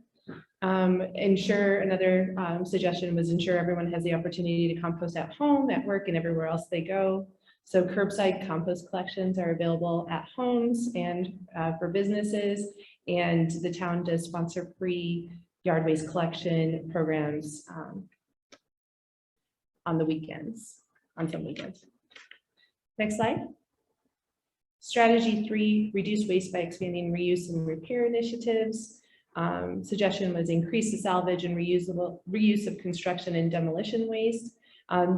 Another suggestion was ensure everyone has the opportunity to compost at home, at work, and everywhere else they go. So curbside compost collections are available at homes and for businesses, and the town does sponsor free yard waste collection programs on the weekends, on some weekends. Next slide. Strategy three, reduce waste by expanding reuse and repair initiatives. Suggestion was increase the salvage and reuse of construction and demolition waste.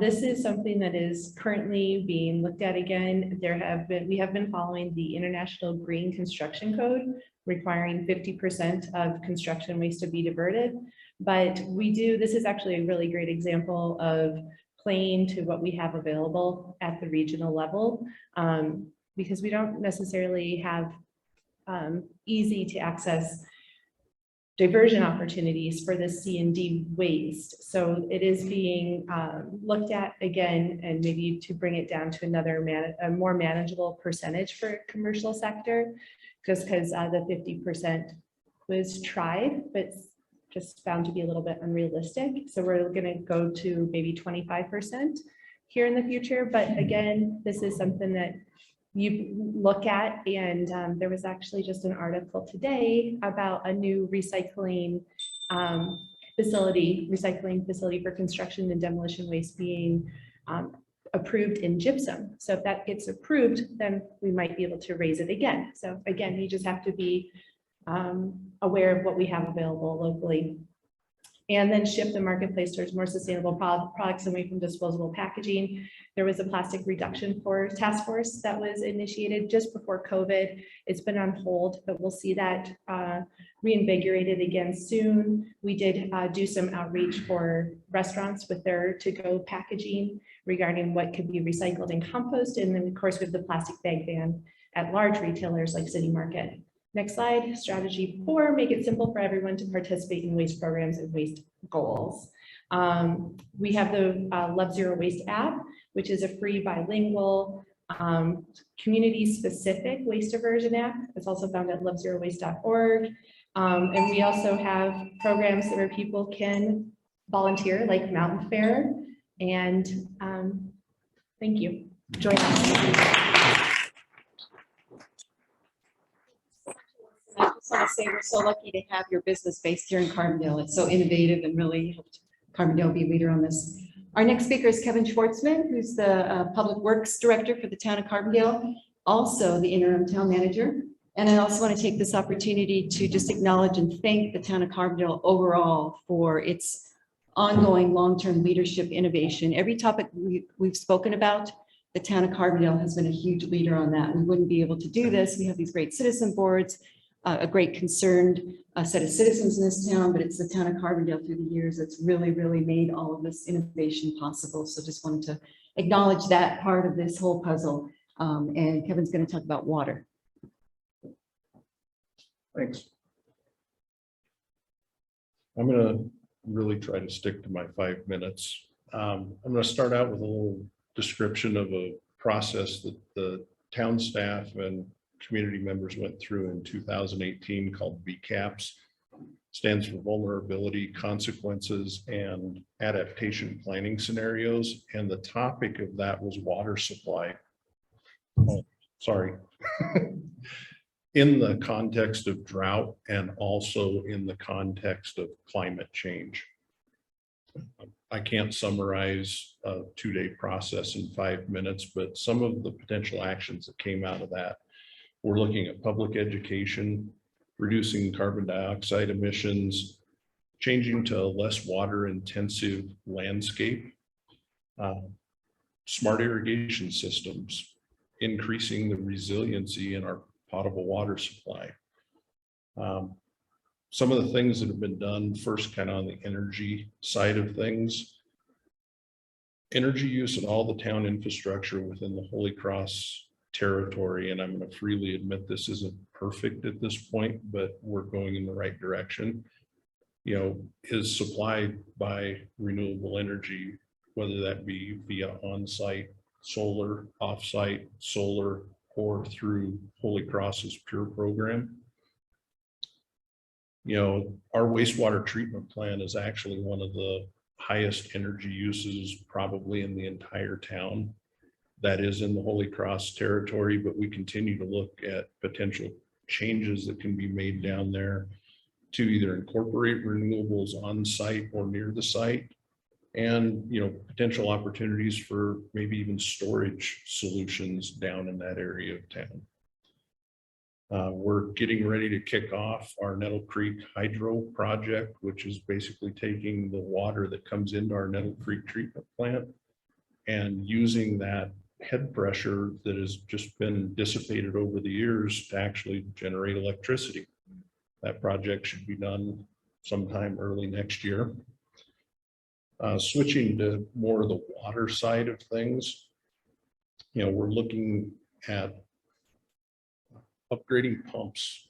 This is something that is currently being looked at again. We have been following the International Green Construction Code, requiring 50% of construction waste to be diverted. But this is actually a really great example of playing to what we have available at the regional level, because we don't necessarily have easy to access diversion opportunities for the C&D waste. So it is being looked at again, and maybe to bring it down to a more manageable percentage for commercial sector, just because the 50% was tried, but just found to be a little bit unrealistic. So we're going to go to maybe 25% here in the future. But again, this is something that you look at, and there was actually just an article today about a new recycling facility for construction and demolition waste being approved in gypsum. So if that gets approved, then we might be able to raise it again. So again, you just have to be aware of what we have available locally. And then shift the marketplace towards more sustainable products away from disposable packaging. There was a plastic reduction task force that was initiated just before COVID. It's been on hold, but we'll see that reinvigorated again soon. We did do some outreach for restaurants with their to-go packaging regarding what could be recycled and composted. And then of course, with the plastic bag ban at large retailers like City Market. Next slide, strategy 4, make it simple for everyone to participate in waste programs and waste goals. We have the Love Zero Waste app, which is a free bilingual community-specific waste diversion app. It's also found at lovezerowaste.org. And we also have programs where people can volunteer, like Mountain Fair. And thank you. Join us. I just want to say we're so lucky to have your business based here in Carbondale. It's so innovative and really helped Carbondale be a leader on this. Our next speaker is Kevin Schwartzman, who's the Public Works Director for the Town of Carbondale, also the interim town manager. And I also want to take this opportunity to just acknowledge and thank the Town of Carbondale overall for its ongoing long-term leadership innovation. Every topic we've spoken about, the Town of Carbondale has been a huge leader on that. We wouldn't be able to do this. We have these great citizen boards, a great concerned set of citizens in this town, but it's the Town of Carbondale through the years that's really, really made all of this innovation possible. So just wanted to acknowledge that part of this whole puzzle. And Kevin's going to talk about water. Thanks. I'm going to really try to stick to my 5 minutes. I'm going to start out with a little description of a process that the town staff and community members went through in 2018 called VCAPS. Stands for Vulnerability, Consequences, and Adaptation Planning Scenarios. And the topic of that was water supply. Oh, sorry. In the context of drought and also in the context of climate change. I can't summarize a 2-day process in 5 minutes, but some of the potential actions that came out of that. We're looking at public education, reducing carbon dioxide emissions, changing to a less water intensive landscape, smart irrigation systems, increasing the resiliency in our potable water supply. Some of the things that have been done, first kind of on the energy side of things, energy use in all the town infrastructure within the Holy Cross territory, and I'm going to freely admit this isn't perfect at this point, but we're going in the right direction, you know, is supplied by renewable energy, whether that be via on-site solar, off-site solar, or through Holy Cross's Pure program. You know, our wastewater treatment plant is actually one of the highest energy uses probably in the entire town. That is in the Holy Cross territory, but we continue to look at potential changes that can be made down there to either incorporate renewables on site or near the site, and you know, potential opportunities for maybe even storage solutions down in that area of town. We're getting ready to kick off our Nettle Creek Hydro project, which is basically taking the water that comes into our Nettle Creek treatment plant and using that head pressure that has just been dissipated over the years to actually generate electricity. That project should be done sometime early next year. Switching to more of the water side of things, you know, we're looking at upgrading pumps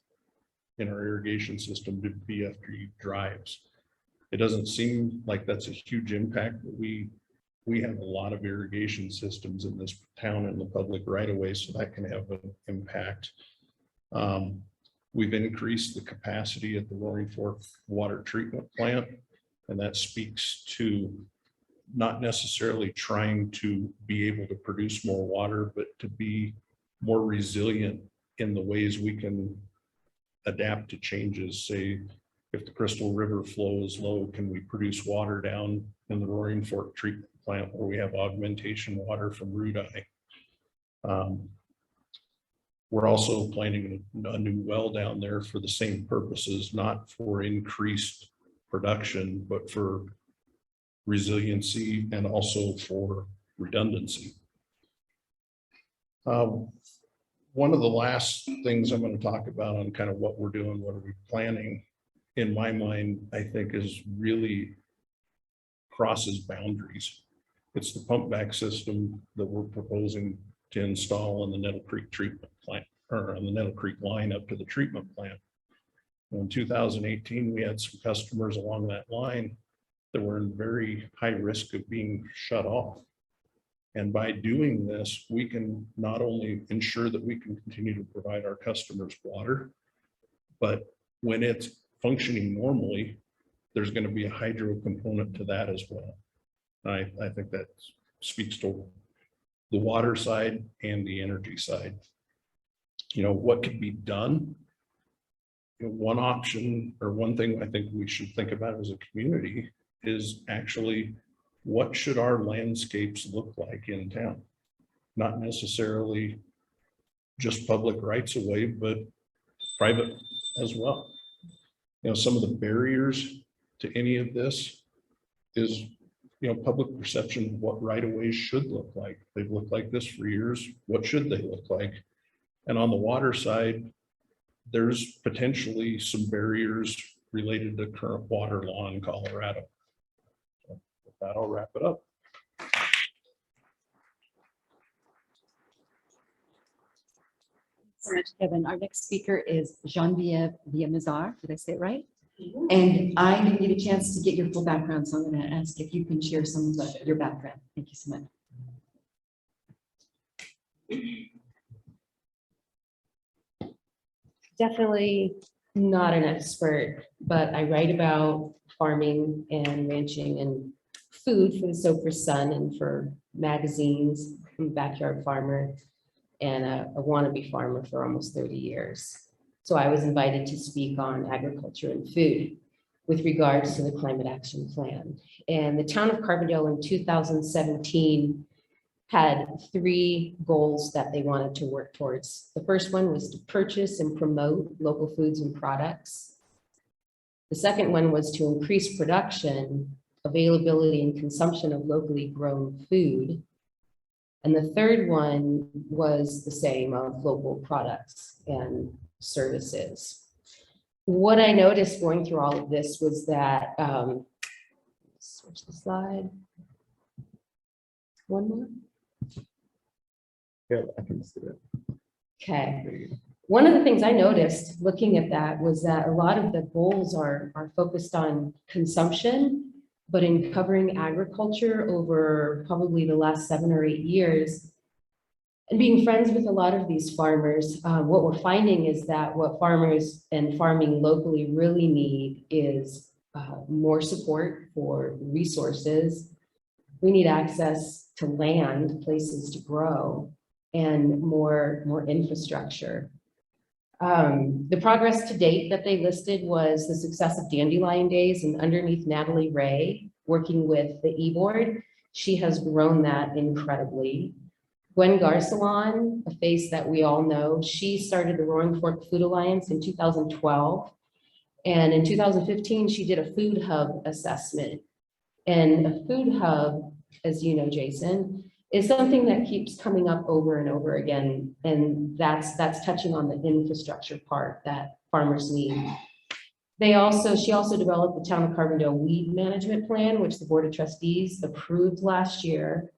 in our irrigation system to BFD drives. It doesn't seem like that's a huge impact, but we have a lot of irrigation systems in this town in the public right of way, so that can have an impact. We've increased the capacity at the Roaring Fork water treatment plant, and that speaks to not necessarily trying to be able to produce more water, but to be more resilient in the ways we can adapt to changes. Say if the Crystal River flow is low, can we produce water down in the Roaring Fork treatment plant where we have augmentation water from root eye? We're also planning a new well down there for the same purposes, not for increased production, but for resiliency and also for redundancy. One of the last things I'm going to talk about on kind of what we're doing, what are we planning, in my mind, I think is really crosses boundaries. It's the pump back system that we're proposing to install in the Nettle Creek treatment plant, or on the Nettle Creek line up to the treatment plant. In 2018, we had some customers along that line that were in very high risk of being shut off. And by doing this, we can not only ensure that we can continue to provide our customers water, but when it's functioning normally, there's going to be a hydro component to that as well. I think that speaks to the water side and the energy side. You know, what could be done? You know, one option or one thing I think we should think about as a community is actually what should our landscapes look like in town? Not necessarily just public rights of way, but private as well. You know, some of the barriers to any of this is, you know, public perception of what right of ways should look like. They've looked like this for years. What should they look like? And on the water side, there's potentially some barriers related to current water law in Colorado. So with that, I'll wrap it up. So much, Kevin. Our next speaker is Geneviève Villamizar. Did I say it right? And I didn't get a chance to get your full background, so I'm going to ask if you can share some of your background. Thank you so much. Definitely not an expert, but I write about farming and ranching and food for the Soap for Sun and for magazines. I'm a backyard farmer and a wannabe farmer for almost 30 years. So I was invited to speak on agriculture and food with regards to the climate action plan. And the town of Carbondale in 2017 had 3 goals that they wanted to work towards. The first one was to purchase and promote local foods and products. The second one was to increase production, availability, and consumption of locally grown food. And the third one was the same, of local products and services. What I noticed going through all of this was that, switch the slide. One more. Yeah, I can see it. Okay. One of the things I noticed looking at that was that a lot of the goals are focused on consumption, but in covering agriculture over probably the last 7 or 8 years. And being friends with a lot of these farmers, what we're finding is that what farmers and farming locally really need is more support for resources. We need access to land, places to grow, and more infrastructure. The progress to date that they listed was the success of Dandelion Days, and underneath Natalie Ray, working with the e-board, she has grown that incredibly. Gwen Garcelon, a face that we all know, she started the Roaring Fork Food Alliance in 2012. And in 2015, she did a food hub assessment. And a food hub, as you know, Jason, is something that keeps coming up over and over again. And that's touching on the infrastructure part that farmers need. She also developed the Town of Carbondale Weed Management Plan, which the Board of Trustees approved last year.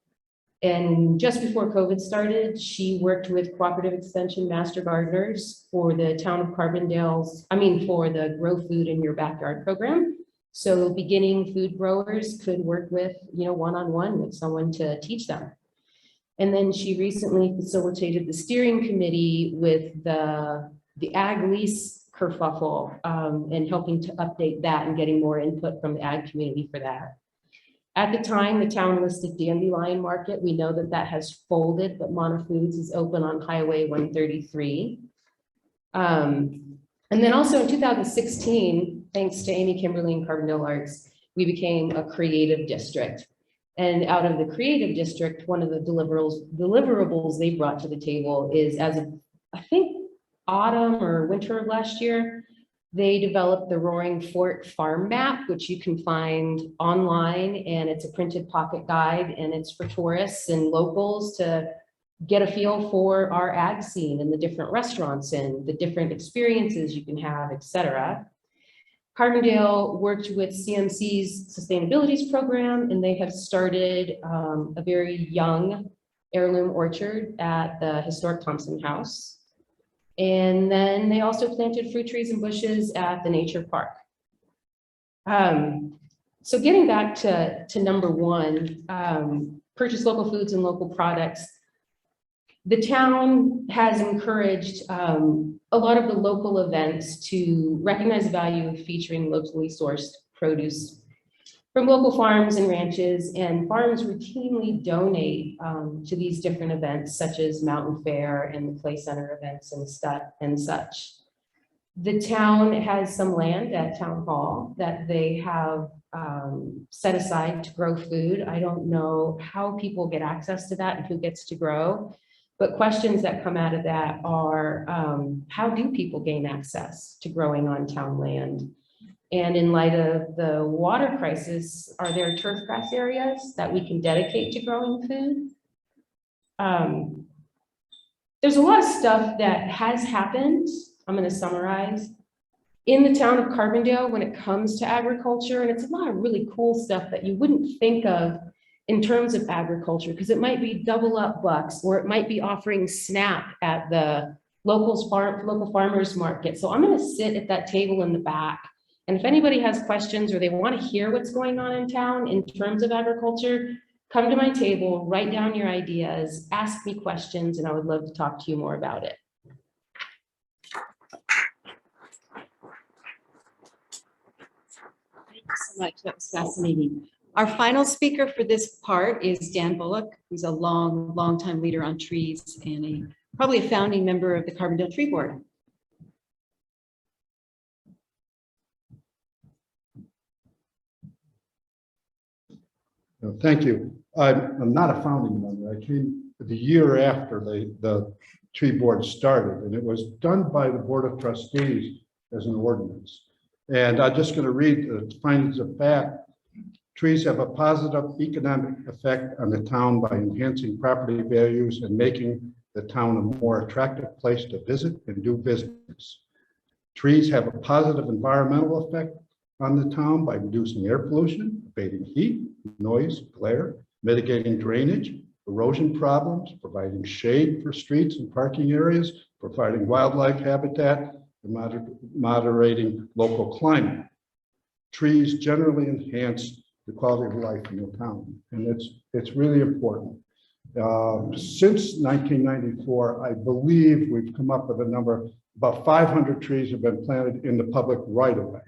And just before COVID started, she worked with Cooperative Extension Master Gardeners for the Town of Carbondale's, for the Grow Food in Your Backyard program. So beginning food growers could work with, one-on-one with someone to teach them. And then she recently facilitated the steering committee with the ag lease kerfuffle and helping to update that and getting more input from the ag community for that. At the time, the town listed Dandelion Market. We know that has folded, but Mana Foods is open on Highway 133. And then also in 2016, thanks to Amy Kimberly and Carbondale Arts, we became a creative district. And out of the creative district, one of the deliverables they brought to the table is, as of, I think, autumn or winter of last year, they developed the Roaring Fort Farm Map, which you can find online, and it's a printed pocket guide, and it's for tourists and locals to get a feel for our ag scene and the different restaurants and the different experiences you can have, et cetera. Carbondale worked with CMC's Sustainabilities program, and they have started a very young heirloom orchard at the historic Thompson House. And then they also planted fruit trees and bushes at the nature park. So getting back to number one, purchase local foods and local products. The town has encouraged a lot of the local events to recognize the value of featuring locally sourced produce from local farms and ranches, and farms routinely donate to these different events, such as Mountain Fair and the Play Center events and such. The town has some land at Town Hall that they have set aside to grow food. I don't know how people get access to that and who gets to grow, but questions that come out of that are, how do people gain access to growing on town land? And in light of the water crisis, are there turf grass areas that we can dedicate to growing food? There's a lot of stuff that has happened. I'm going to summarize in the town of Carbondale when it comes to agriculture. And it's a lot of really cool stuff that you wouldn't think of in terms of agriculture, because it might be double up bucks, or it might be offering SNAP at the local farmers market. So I'm going to sit at that table in the back. And if anybody has questions or they want to hear what's going on in town in terms of agriculture, come to my table, write down your ideas, ask me questions, and I would love to talk to you more about it. Thank you so much. That was fascinating. Our final speaker for this part is Dan Bullock, who's a long-time leader on trees and probably a founding member of the Carbondale Tree Board. Thank you. I'm not a founding member. I came the year after the tree board started, and it was done by the Board of Trustees as an ordinance. And I'm just going to read the findings of fact. Trees have a positive economic effect on the town by enhancing property values and making the town a more attractive place to visit and do business. Trees have a positive environmental effect on the town by reducing air pollution, abating heat, noise, glare, mitigating drainage, erosion problems, providing shade for streets and parking areas, providing wildlife habitat, and moderating local climate. Trees generally enhance the quality of life in the town, and it's really important. Since 1994, I believe we've come up with a number, about 500 trees have been planted in the public right-of-way.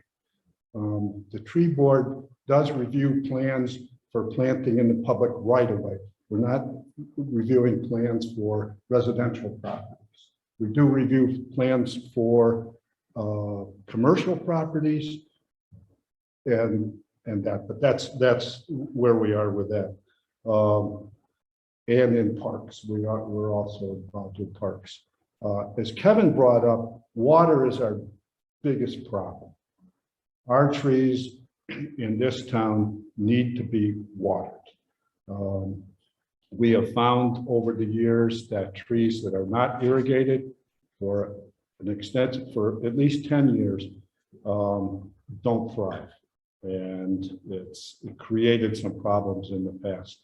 The tree board does review plans for planting in the public right-of-way. We're not reviewing plans for residential properties. We do review plans for commercial properties and that, but that's where we are with that. And in parks, we're also involved in parks. As Kevin brought up, water is our biggest problem. Our trees in this town need to be watered. We have found over the years that trees that are not irrigated for at least 10 years don't thrive. And it created some problems in the past.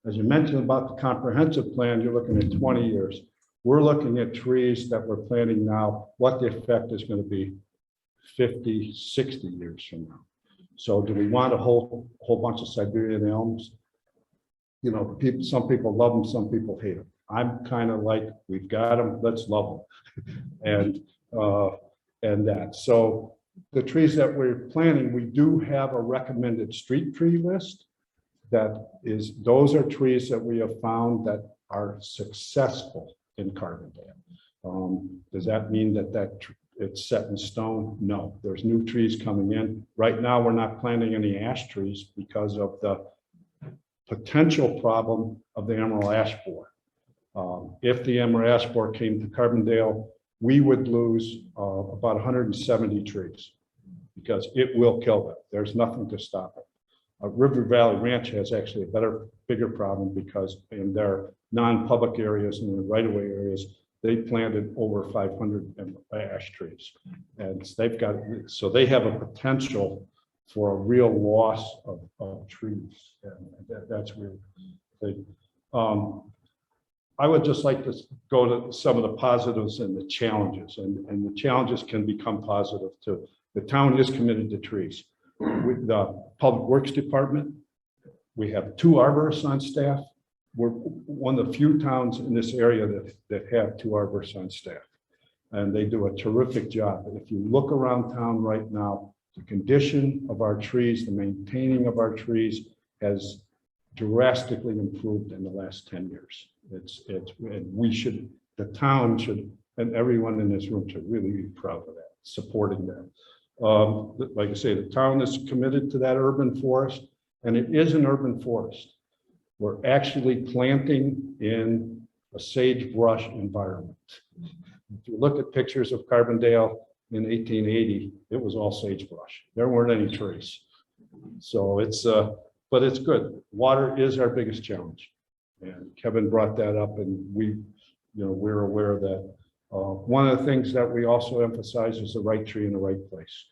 As you mentioned about the comprehensive plan, you're looking at 20 years. We're looking at trees that we're planting now, what the effect is going to be 50, 60 years from now. So do we want a whole bunch of Siberian elms? You know, some people love them, some people hate them. I'm kind of like, we've got them, let's love them. And that. So the trees that we're planting, we do have a recommended street tree list. Those are trees that we have found that are successful in Carbondale. Does that mean that it's set in stone. No, there's new trees coming in. Right now, we're not planting any ash trees because of the potential problem of the emerald ash borer. If the emerald ash borer came to Carbondale, we would lose about 170 trees because it will kill them. There's nothing to stop it. River Valley Ranch has actually a bigger problem because in their non-public areas and the right-of-way areas, they planted over 500 ash trees. And so they have a potential for a real loss of trees. And that's weird. I would just like to go to some of the positives and the challenges, and the challenges can become positive too. The town is committed to trees. With the Public Works Department, we have 2 arborists on staff. We're one of the few towns in this area that have 2 arborists on staff, and they do a terrific job. If you look around town right now, the condition of our trees, the maintaining of our trees has drastically improved in the last 10 years. And the town should, and everyone in this room should really be proud of that, supporting that. Like I say, the town is committed to that urban forest, and it is an urban forest. We're actually planting in a sagebrush environment. If you look at pictures of Carbondale in 1880, it was all sagebrush. There weren't any trees. So but it's good. Water is our biggest challenge. And Kevin brought that up, and we're aware of that. One of the things that we also emphasize is the right tree in the right place.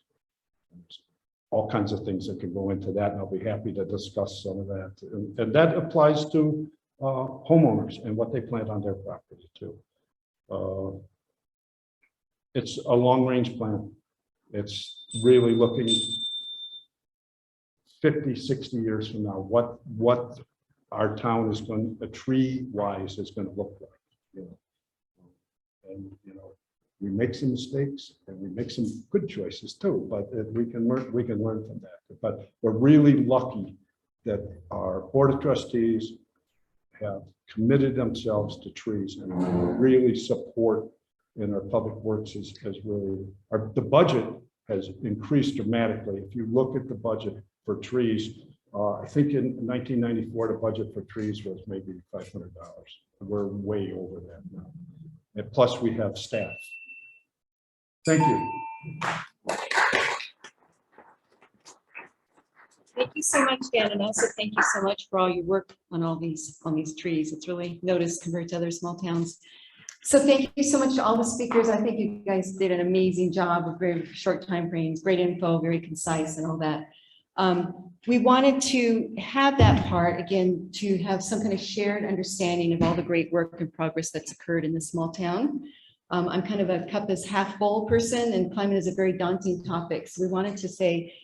All kinds of things that can go into that, and I'll be happy to discuss some of that. And that applies to homeowners and what they plant on their property too. It's a long-range plan. It's really looking 50, 60 years from now, what our town is going, tree-wise, is going to look like. And we make some mistakes and we make some good choices too, but we can learn from that. But we're really lucky that our board of trustees have committed themselves to trees, and really support in our public works has really, the budget has increased dramatically. If you look at the budget for trees, I think in 1994, the budget for trees was maybe $500. We're way over that now. And plus we have staff. Thank you. Thank you so much, Dan, and also thank you so much for all your work on these trees. It's really noticed compared to other small towns. So thank you so much to all the speakers. I think you guys did an amazing job with very short time frames, great info, very concise and all that. We wanted to have that part, again, to have some kind of shared understanding of all the great work and progress that's occurred in this small town. I'm kind of a cup is half full person, and climate is a very daunting topic. So we wanted to say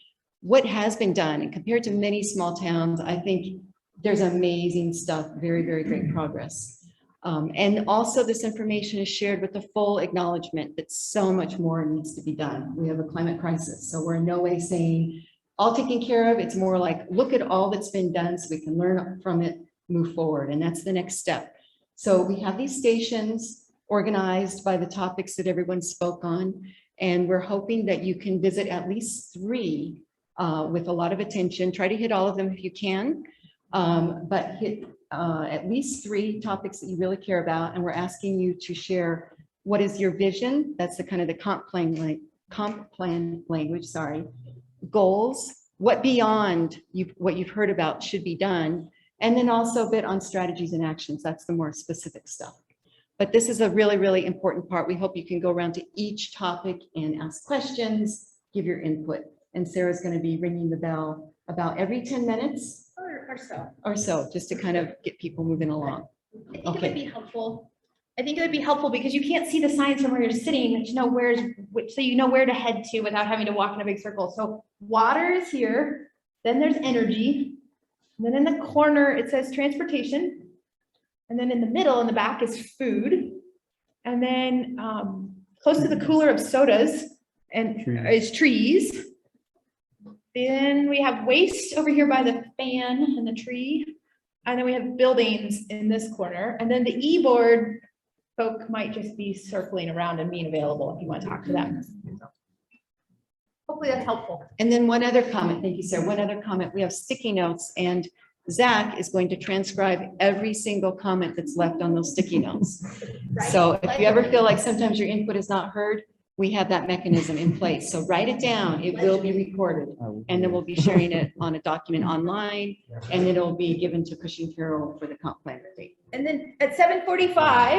what has been done, and compared to many small towns, I think there's amazing stuff, very, very great progress. And also this information is shared with the full acknowledgement that so much more needs to be done. We have a climate crisis, so we're in no way saying all taken care of. It's more like, look at all that's been done so we can learn from it, move forward. And that's the next step. So we have these stations organized by the topics that everyone spoke on. And we're hoping that you can visit at least 3 with a lot of attention. Try to hit all of them if you can, but hit at least 3 topics that you really care about. And we're asking you to share what is your vision. That's the kind of the comp plan language, sorry. Goals, what beyond what you've heard about should be done, and then also a bit on strategies and actions. That's the more specific stuff. But this is a really, really important part. We hope you can go around to each topic and ask questions, give your input. And Sarah's going to be ringing the bell about every 10 minutes or so, just to kind of get people moving along. I think it would be helpful. I think it would be helpful because you can't see the signs from where you're sitting, but you know so you know where to head to without having to walk in a big circle. So water is here, then there's energy, and then in the corner it says transportation, and then in the middle in the back is food, and then close to the cooler of sodas and is trees. Then we have waste over here by the fan and the tree, and then we have buildings in this corner, and then the e-board folk might just be circling around and being available if you want to talk to them. Hopefully that's helpful. And then one other comment, thank you, Sarah. One other comment, we have sticky notes and Zach is going to transcribe every single comment that's left on those sticky notes. So if you ever feel like sometimes your input is not heard, we have that mechanism in place. So write it down, it will be recorded. And then we'll be sharing it on a document online and it'll be given to Cushing Carroll for the comp plan update. And then at 7:45,